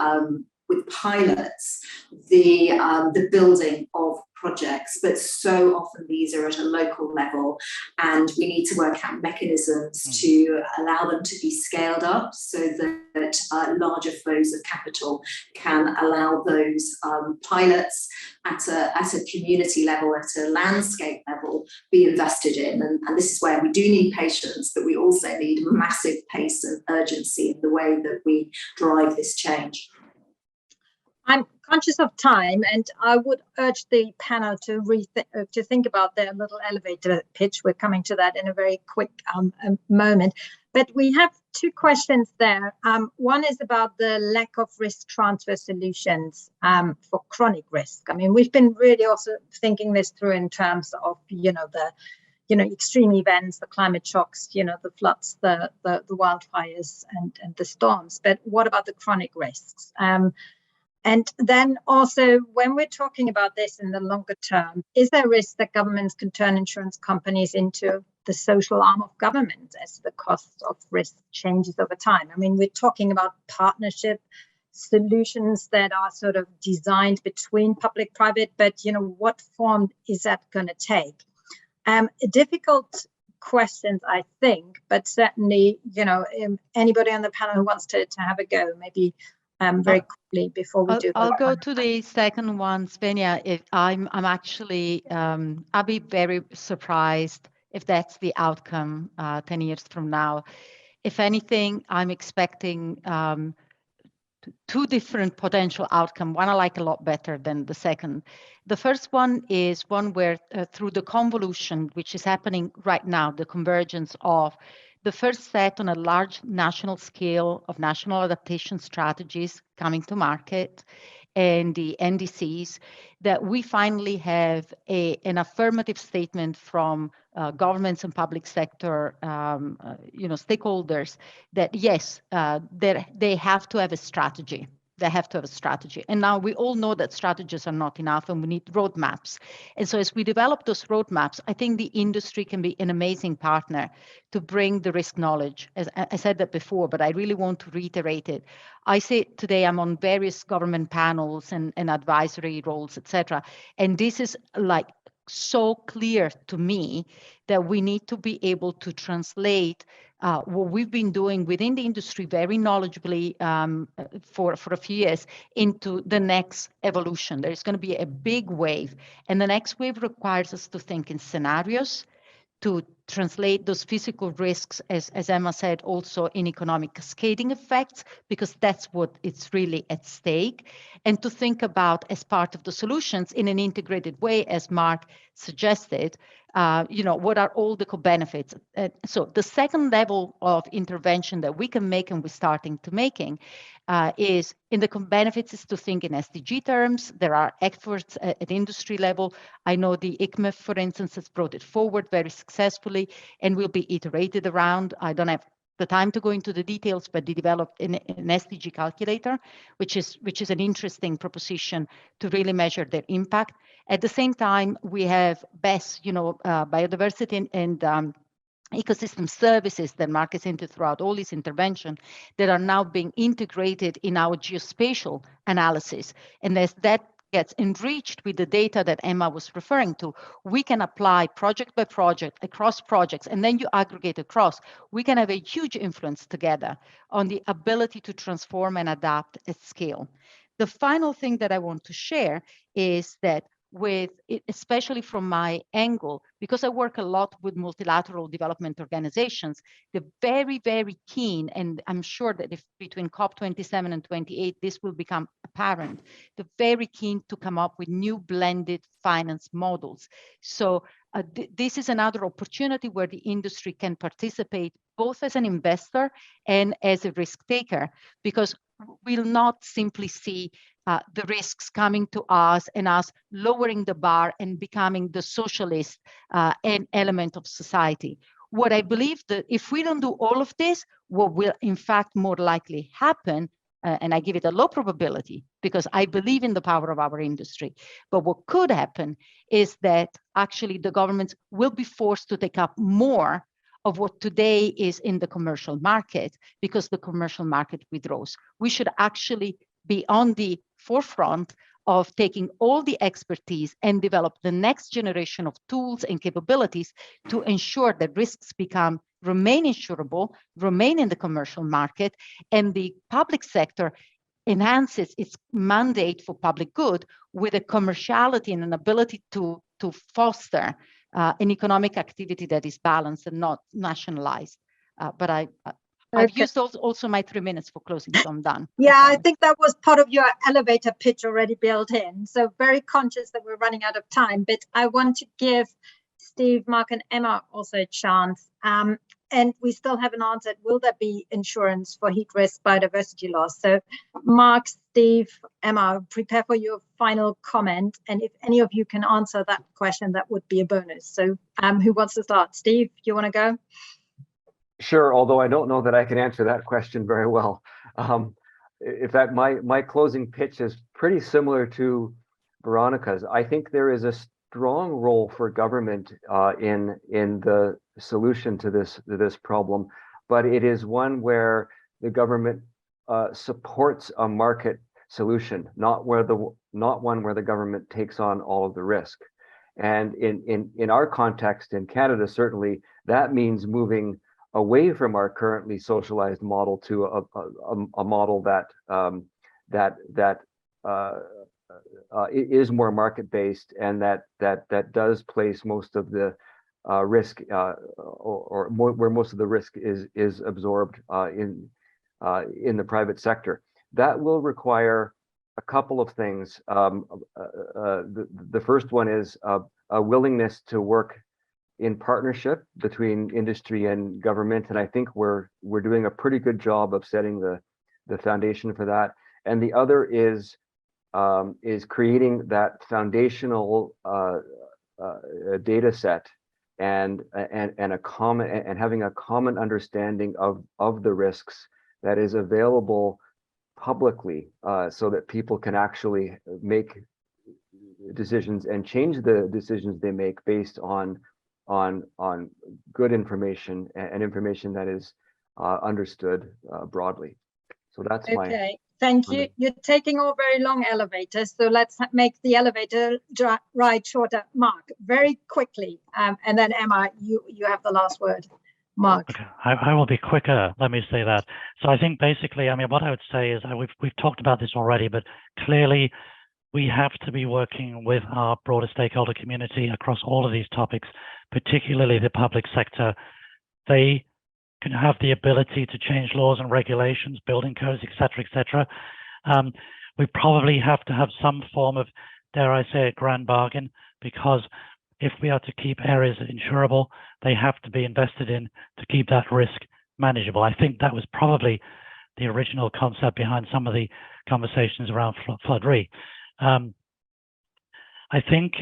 with pilots the building of projects, but so often these are at a local level, and we need to work out mechanisms to allow them to be scaled up so that larger flows of capital can allow those pilots at a community level, at a landscape level, be invested in. And this is where we do need patience, but we also need massive pace and urgency in the way that we drive this change. I'm conscious of time, and I would urge the panel to think about their little elevator pitch. We're coming to that in a very quick moment. But we have two questions there. One is about the lack of risk transfer solutions for chronic risk. I mean, we've been really also thinking this through in terms of, the extreme events, the climate shocks, the floods, the wildfires, and the storms. But what about the chronic risks? And then also, when we're talking about this in the longer term, is there a risk that governments can turn insurance companies into the social arm of government as the cost of risk changes over time? I mean, we're talking about partnership solutions that are sort of designed between public-private, but, what form is that going to take? Difficult questions, I think, but certainly, anybody on the panel who wants to have a go, maybe very quickly before we do. I'll go to the second one, Swenja. I'm actually, I'll be very surprised if that's the outcome 10 years from now. If anything, I'm expecting two different potential outcomes. One I like a lot better than the second. The first one is one where through the convolution, which is happening right now, the convergence of the first set on a large national scale of national adaptation strategies coming to market and the NDCs, that we finally have an affirmative statement from governments and public sector stakeholders that yes, they have to have a strategy. They have to have a strategy. And now we all know that strategies are not enough and we need roadmaps. And so as we develop those roadmaps, I think the industry can be an amazing partner to bring the risk knowledge. As I said that before, but I really want to reiterate it. I say today I'm on various government panels and advisory roles, etc. And this is like so clear to me that we need to be able to translate what we've been doing within the industry very knowledgeably for a few years into the next evolution. There's going to be a big wave, and the next wave requires us to think in scenarios, to translate those physical risks, as Emma said, also in economic cascading effects, because that's what it's really at stake, and to think about as part of the solutions in an integrated way, as Mark suggested, what are all the co-benefits. So the second level of intervention that we can make, and we're starting to making, is in the benefits is to think in SDG terms. There are efforts at industry level. I know the ICMF, for instance, has brought it forward very successfully and will be iterated around. I don't have the time to go into the details, but they developed an SDG calculator, which is an interesting proposition to really measure their impact. At the same time, we have BESS, biodiversity and ecosystem services that Mark has hinted throughout all these interventions that are now being integrated in our geospatial analysis. And as that gets enriched with the data that Emma was referring to, we can apply project by project across projects, and then you aggregate across. We can have a huge influence together on the ability to transform and adapt at scale. The final thing that I want to share is that with it, especially from my angle, because I work a lot with multilateral development organizations, they're very, very keen, and I'm sure that if between COP27 and 28, this will become apparent, they're very keen to come up with new blended finance models. So this is another opportunity where the industry can participate both as an investor and as a risk taker, because we'll not simply see the risks coming to us and us lowering the bar and becoming the socialist element of society. what I believe that if we don't do all of this, what will in fact more likely happen, and I give it a low probability because I believe in the power of our industry, but what could happen is that actually the governments will be forced to take up more of what today is in the commercial market because the commercial market withdraws. We should actually be on the forefront of taking all the expertise and develop the next generation of tools and capabilities to ensure that risks remain insurable, remain in the commercial market, and the public sector enhances its mandate for public good with a commerciality and an ability to foster an economic activity that is balanced and not nationalized. But I've used also my 3 minutes for closing, so I'm done. Yeah, I think that was part of your elevator pitch already built in. So very conscious that we're running out of time, but I want to give Steve, Mark, and Emma also a chance. And we still haven't answered, will there be insurance for heat risk biodiversity loss? So Mark, Steve, Emma, prepare for your final comment. And if any of you can answer that question, that would be a bonus. So who wants to start? Steve, you want to go? Sure, although I don't know that I can answer that question very well. In fact, my closing pitch is pretty similar to Veronica's. I think there is a strong role for government in the solution to this problem, but it is one where the government supports a market solution, not one where the government takes on all of the risk. And in our context in Canada, certainly that means moving away from our currently socialized model to a model that is more market-based and that does place most of the risk where most of the risk is absorbed in the private sector. That will require a couple of things. The first one is a willingness to work in partnership between industry and government, and I think we're doing a pretty good job of setting the foundation for that. And the other is creating that foundational data set and having a common understanding of the risks that is available publicly, so that people can actually make decisions and change the decisions they make based on good information and information that is understood broadly. So that's okay. Thank you. You're taking all very long elevators, so let's make the elevator ride shorter. Mark, very quickly, and then Emma, you have the last word. Mark. Okay. I will be quicker. Let me say that. So I think basically, I mean, what I would say is we've talked about this already, but clearly we have to be working with our broader stakeholder community across all of these topics, particularly the public sector. They can have the ability to change laws and regulations, building codes, et cetera, et cetera. We probably have to have some form of, dare I say, a grand bargain, because if we are to keep areas insurable, they have to be invested in to keep that risk manageable. I think that was probably the original concept behind some of the conversations around Flood Re. I think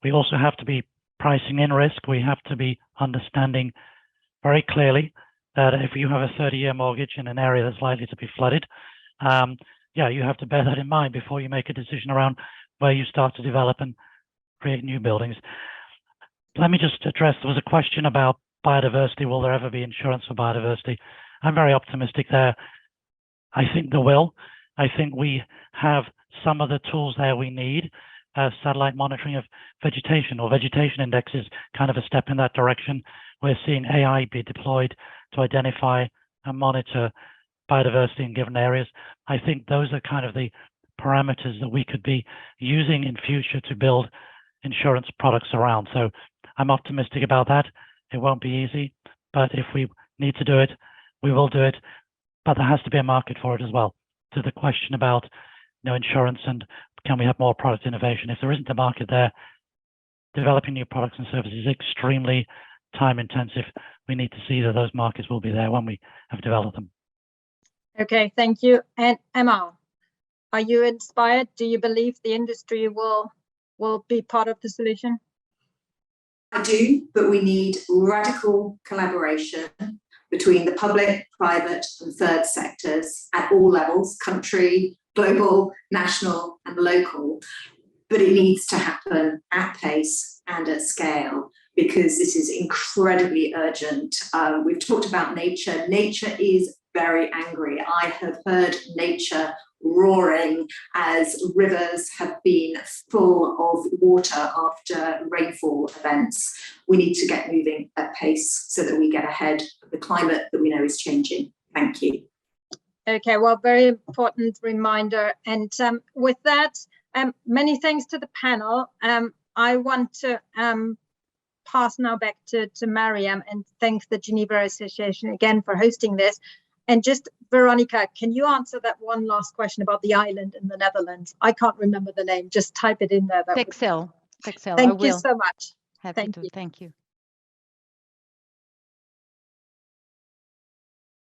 we also have to be pricing in risk. We have to be understanding very clearly that if you have a 30-year mortgage in an area that's likely to be flooded, yeah, you have to bear that in mind before you make a decision around where you start to develop and create new buildings. Let me just address, there was a question about biodiversity. Will there ever be insurance for biodiversity? I'm very optimistic there. I think there will. I think we have some of the tools there we need. Satellite monitoring of vegetation or vegetation index is kind of a step in that direction. We're seeing AI be deployed to identify and monitor biodiversity in given areas. I think those are kind of the parameters that we could be using in future to build insurance products around. So I'm optimistic about that. It won't be easy, but if we need to do it, we will do it. But there has to be a market for it as well. To the question about insurance and can we have more product innovation? If there isn't a market there, developing new products and services is extremely time intensive. We need to see that those markets will be there when we have developed them. Okay, thank you. And Emma, are you inspired? Do you believe the industry will be part of the solution? I do, but we need radical collaboration between the public, private and third sectors at all levels, country, global, national and local. But it needs to happen at pace and at scale because this is incredibly urgent. We've talked about nature. Nature is very angry. I have heard nature roaring as rivers have been full of water after rainfall events. We need to get moving at pace so that we get ahead of the climate that we know is changing. Thank you. Okay, well, very important reminder. And with that, many thanks to the panel. I want to pass now back to Mariam and thank the Geneva Association again for hosting this. And just, Veronica, can you answer that one last question about the island in the Netherlands? I can't remember the name. Just type it in there. Texel. Thank you so much. Happy to. Thank you.